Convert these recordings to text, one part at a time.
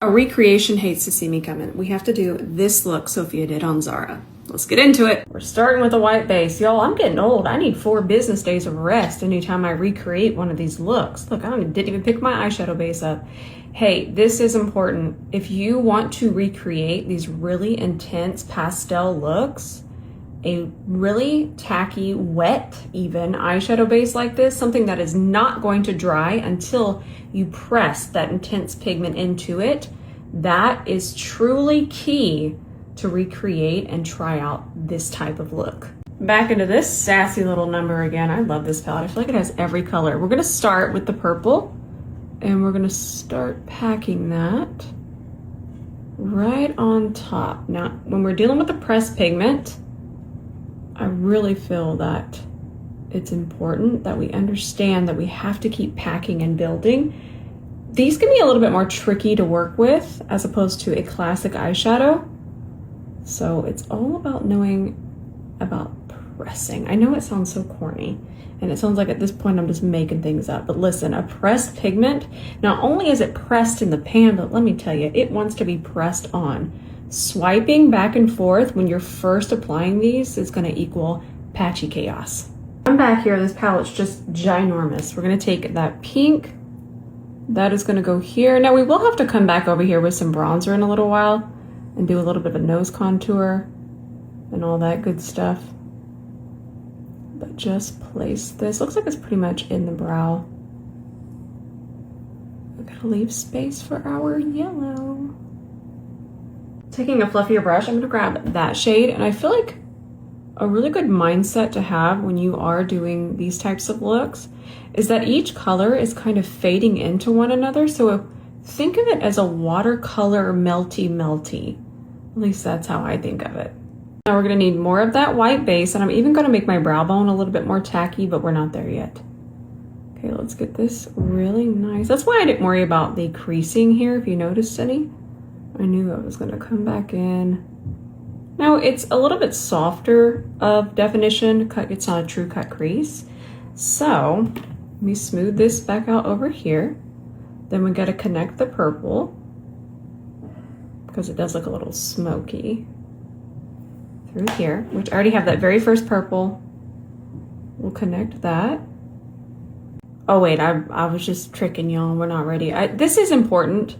A recreation hates to see me coming. We have to do this look Sophia did on Zara. Let's get into it. We're starting with a white base. Y'all, I'm getting old. I need 4 business days of rest anytime I recreate one of these looks. Look, didn't even pick my eyeshadow base up. Hey, this is important. If you want to recreate these really intense pastel looks, a really tacky, wet even eyeshadow base like this, something that is not going to dry until you press that intense pigment into it, that is truly key to recreate and try out this type of look. Back into this sassy little number again. I love this palette. I feel like it has every color. We're gonna start with the purple and we're gonna start packing that right on top. Now, when we're dealing with the pressed pigment, I really feel that it's important that we understand that we have to keep packing and building. These can be a little bit more tricky to work with as opposed to a classic eyeshadow. So it's all about knowing about pressing. I know it sounds so corny and it sounds like at this point I'm just making things up, but listen, a pressed pigment, not only is it pressed in the pan, but let me tell you, it wants to be pressed on. Swiping back and forth when you're first applying these is gonna equal patchy chaos. I'm back here, this palette's just ginormous. We're gonna take that pink, that is gonna go here. Now we will have to come back over here with some bronzer in a little while and do a little bit of a nose contour and all that good stuff. But just place this, looks like it's pretty much in the brow. We gotta leave space for our yellow. Taking a fluffier brush, I'm gonna grab that shade, and I feel like a really good mindset to have when you are doing these types of looks is that each color is kind of fading into one another. So think of it as a watercolor melty. At least that's how I think of it. Now we're gonna need more of that white base, and I'm even gonna make my brow bone a little bit more tacky, but we're not there yet. Okay, let's get this really nice. That's why I didn't worry about the creasing here, if you noticed any. I knew I was gonna come back in. Now it's a little bit softer of definition, it's not a true cut crease. So let me smooth this back out over here. Then we gotta connect the purple because it does look a little smoky through here, which I already have that very first purple. We'll connect that. Oh wait, I was just tricking y'all, we're not ready. This is important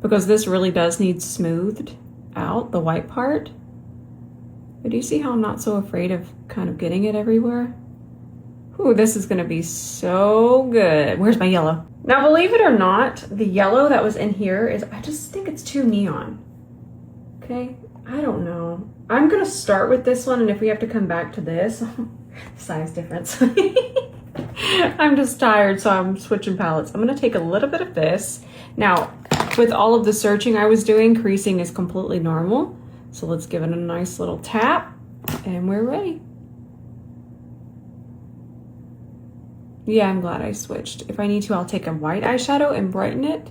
because this really does need smoothed out, the white part. But do you see how I'm not so afraid of kind of getting it everywhere? Ooh, this is gonna be so good. Where's my yellow? Now, believe it or not, the yellow that was in here I just think it's too neon. Okay, I don't know. I'm gonna start with this one, and if we have to come back to this, size difference. I'm just tired, so I'm switching palettes. I'm gonna take a little bit of this. Now, with all of the searching I was doing, creasing is completely normal. So let's give it a nice little tap, and we're ready. Yeah, I'm glad I switched. If I need to, I'll take a white eyeshadow and brighten it.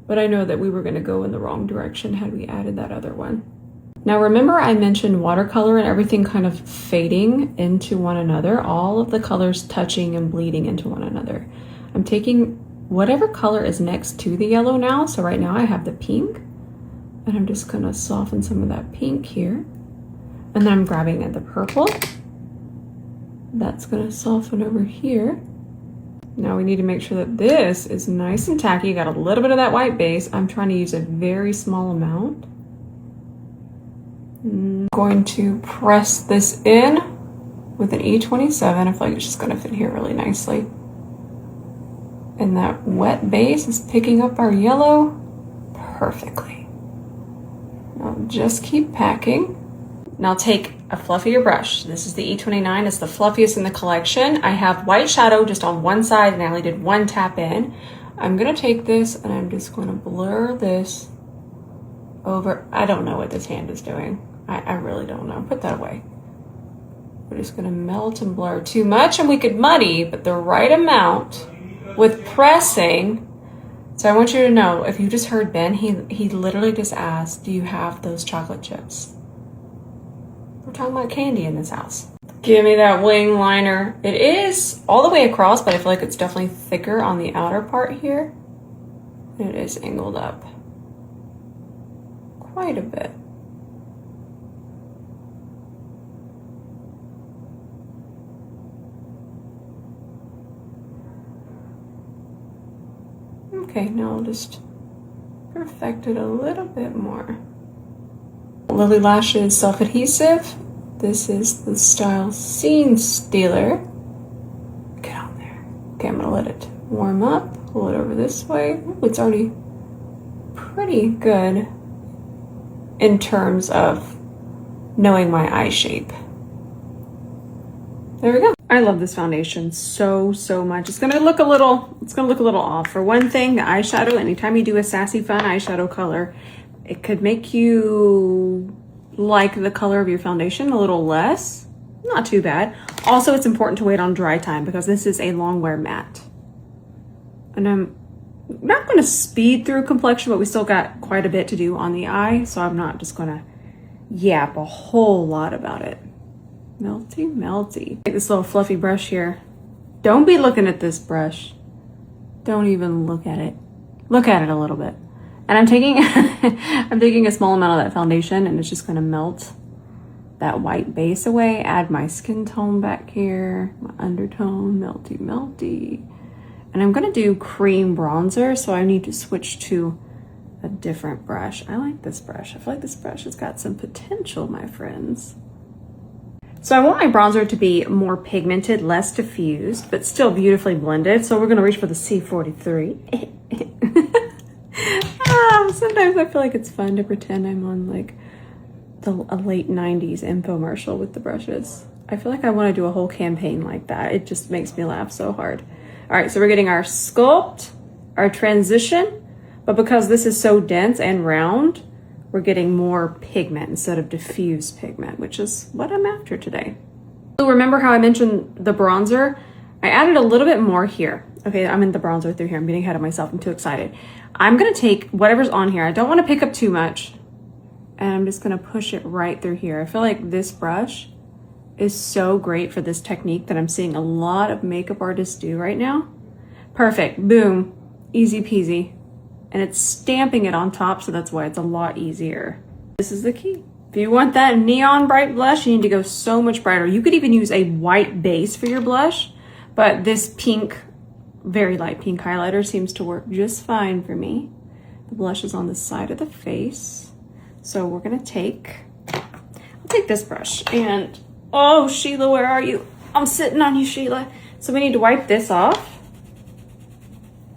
But I know that we were gonna go in the wrong direction had we added that other one. Now remember I mentioned watercolor and everything kind of fading into one another, all of the colors touching and bleeding into one another. I'm taking whatever color is next to the yellow now. So right now I have the pink, and I'm just gonna soften some of that pink here. And then I'm grabbing the purple. That's gonna soften over here. Now we need to make sure that this is nice and tacky. You got a little bit of that white base. I'm trying to use a very small amount. I'm going to press this in with an E27. I feel like it's just gonna fit here really nicely. And that wet base is picking up our yellow perfectly. Now just keep packing. Now take a fluffier brush. This is the E29, it's the fluffiest in the collection. I have white shadow just on one side and I only did one tap in. I'm gonna take this and I'm just gonna blur this over. I don't know what this hand is doing. I really don't know. Put that away. We're just gonna melt and blur. Too much and we could muddy, but the right amount with pressing. So I want you to know, if you just heard Ben, he literally just asked, do you have those chocolate chips? We're talking about candy in this house. Give me that wing liner. It is all the way across, but I feel like it's definitely thicker on the outer part here. It is angled up. quite a bit. Okay, now I'll just perfect it a little bit more. Lily Lashes self-adhesive. This is the style Scene Stealer. Get on there. Okay, I'm gonna let it warm up. Pull it over this way. Ooh, it's already pretty good in terms of knowing my eye shape. There we go. I love this foundation so much. It's gonna look a little off. For one thing, the eyeshadow, anytime you do a sassy fun eyeshadow color, it could make you like the color of your foundation a little less. Not too bad. Also, it's important to wait on dry time because this is a long wear matte. And I'm not gonna speed through complexion, but we still got quite a bit to do on the eye, so I'm not just gonna yap a whole lot about it. Melty. Take this little fluffy brush here. Don't be looking at this brush. Don't even look at it. Look at it a little bit. And I'm taking I'm taking a small amount of that foundation and it's just gonna melt that white base away, add my skin tone back here, my undertone, melty. And I'm gonna do cream bronzer, so I need to switch to a different brush. I like this brush. I feel like this brush has got some potential, my friends. So I want my bronzer to be more pigmented, less diffused, but still beautifully blended. So we're gonna reach for the C43. Sometimes I feel like it's fun to pretend I'm on like a late 90s infomercial with the brushes. I feel like I wanna do a whole campaign like that. It just makes me laugh so hard. All right, so we're getting our sculpt, our transition, but because this is so dense and round, we're getting more pigment instead of diffused pigment, which is what I'm after today. So remember how I mentioned the bronzer? I added a little bit more here. Okay, I'm in the bronzer through here. I'm getting ahead of myself. I'm too excited. I'm gonna take whatever's on here. I don't wanna pick up too much. And I'm just gonna push it right through here. I feel like this brush is so great for this technique that I'm seeing a lot of makeup artists do right now. Perfect, boom, easy peasy. And it's stamping it on top, so that's why it's a lot easier. This is the key. If you want that neon bright blush, you need to go so much brighter. You could even use a white base for your blush, but this pink, very light pink highlighter seems to work just fine for me. The blush is on the side of the face. So we're gonna I'll take this brush and, oh, Sheila, where are you? I'm sitting on you, Sheila. So we need to wipe this off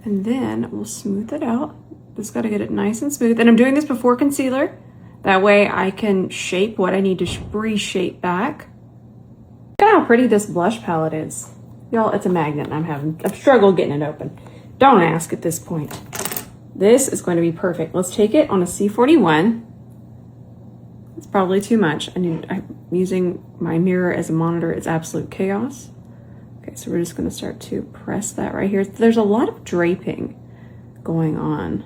and then we'll smooth it out. Just gotta get it nice and smooth. And I'm doing this before concealer. That way I can shape what I need to reshape back. Look at how pretty this blush palette is. Y'all, it's a magnet and I've struggled getting it open. Don't ask at this point. This is going to be perfect. Let's take it on a C41. It's probably too much. I'm using my mirror as a monitor. It's absolute chaos. Okay, so we're just gonna start to press that right here. There's a lot of draping going on.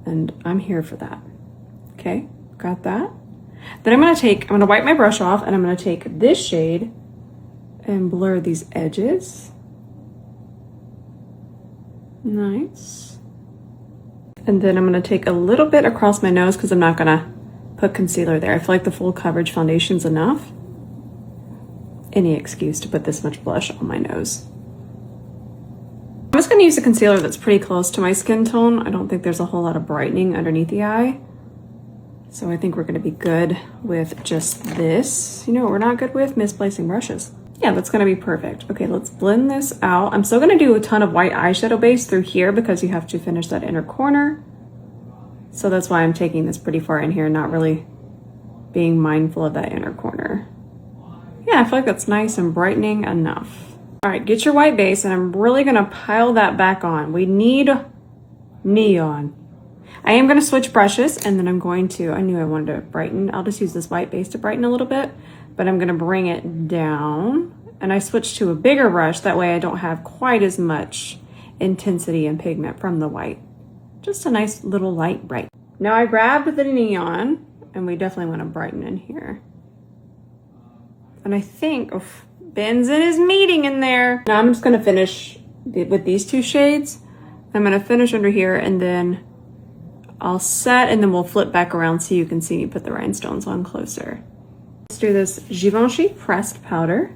And I'm here for that. Okay, got that. Then I'm gonna wipe my brush off and I'm gonna take this shade and blur these edges. Nice. And then I'm gonna take a little bit across my nose because I'm not gonna put concealer there. I feel like the full coverage foundation's enough. Any excuse to put this much blush on my nose. I'm just gonna use a concealer that's pretty close to my skin tone. I don't think there's a whole lot of brightening underneath the eye. So I think we're gonna be good with just this. You know what we're not good with? Misplacing brushes. Yeah, that's gonna be perfect. Okay, let's blend this out. I'm still gonna do a ton of white eyeshadow base through here because you have to finish that inner corner. So that's why I'm taking this pretty far in here, not really being mindful of that inner corner. Yeah, I feel like that's nice and brightening enough. All right, get your white base and I'm really gonna pile that back on. We need neon. I am gonna switch brushes and then I'm going to, I knew I wanted to brighten. I'll just use this white base to brighten a little bit, but I'm gonna bring it down and I switched to a bigger brush. That way I don't have quite as much intensity and pigment from the white. Just a nice little light bright. Now I grabbed the neon and we definitely wanna brighten in here. And I think, oof, Ben's in his meeting in there. Now I'm just gonna finish with these two shades. I'm gonna finish under here and then I'll set and then we'll flip back around so you can see me put the rhinestones on closer. Let's do this Givenchy pressed powder.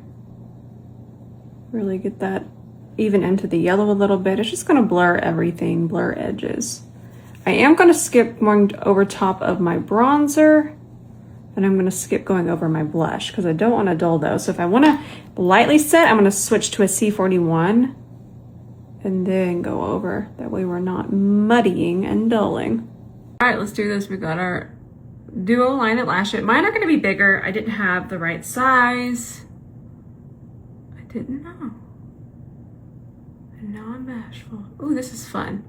Really get that even into the yellow a little bit. It's just gonna blur everything, blur edges. I am gonna skip going over top of my bronzer, and I'm gonna skip going over my blush because I don't want to dull those. So if I wanna lightly set, I'm gonna switch to a C41 and then go over. That way we're not muddying and dulling. All right, let's do this. We got our duo line at Lash. Mine are gonna be bigger. I didn't have the right size. I didn't know. And now I'm bashful. Ooh, this is fun.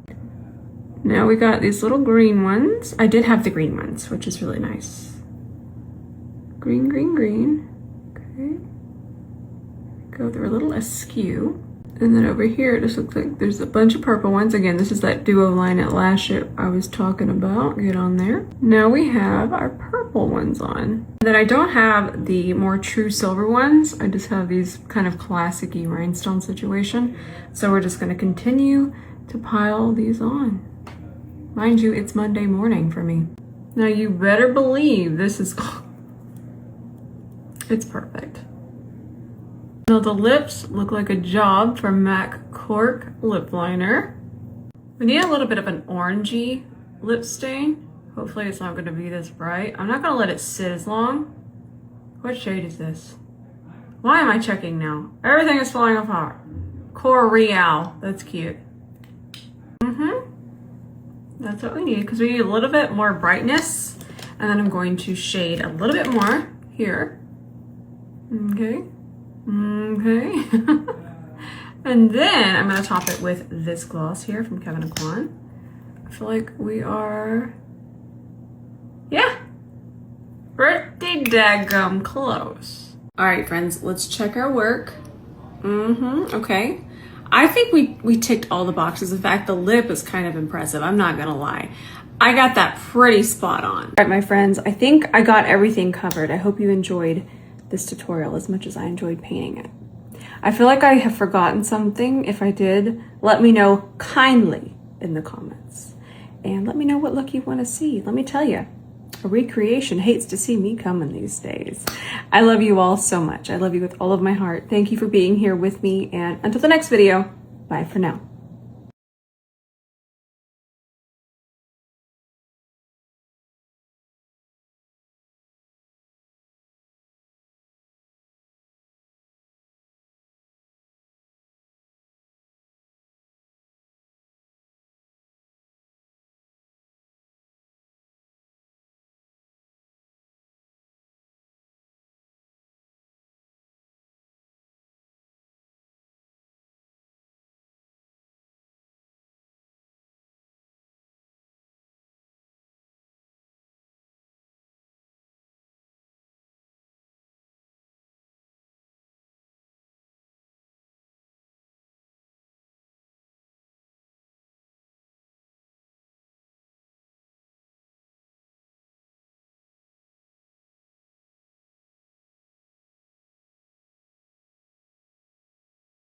Now we got these little green ones. I did have the green ones, which is really nice. Green, green, green. Okay. Go through a little askew. And then over here, it just looks like there's a bunch of purple ones. Again, this is that duo line at Lash I was talking about. Get on there. Now we have our purple ones on. And then I don't have the more true silver ones. I just have these kind of classic-y rhinestone situation. So we're just gonna continue to pile these on. Mind you, it's Monday morning for me. Now you better believe this is, it's perfect. Now the lips look like a job from MAC Cork lip liner. We need a little bit of an orangey lip stain. Hopefully it's not gonna be this bright. I'm not gonna let it sit as long. What shade is this? Why am I checking now? Everything is falling apart. CoReal, that's cute. That's what we need because we need a little bit more brightness. And then I'm going to shade a little bit more here. Okay. Okay. And then I'm gonna top it with this gloss here from Kevyn Aucoin. I feel like we are, yeah, pretty daggum close. All right, friends, let's check our work. Okay. I think we ticked all the boxes. In fact, the lip is kind of impressive. I'm not gonna lie. I got that pretty spot on. All right, my friends, I think I got everything covered. I hope you enjoyed this tutorial as much as I enjoyed painting it. I feel like I have forgotten something. If I did, let me know kindly in the comments. And let me know what look you want to see. Let me tell you, a recreation hates to see me coming these days. I love you all so much. I love you with all of my heart. Thank you for being here with me. And until the next video, bye for now.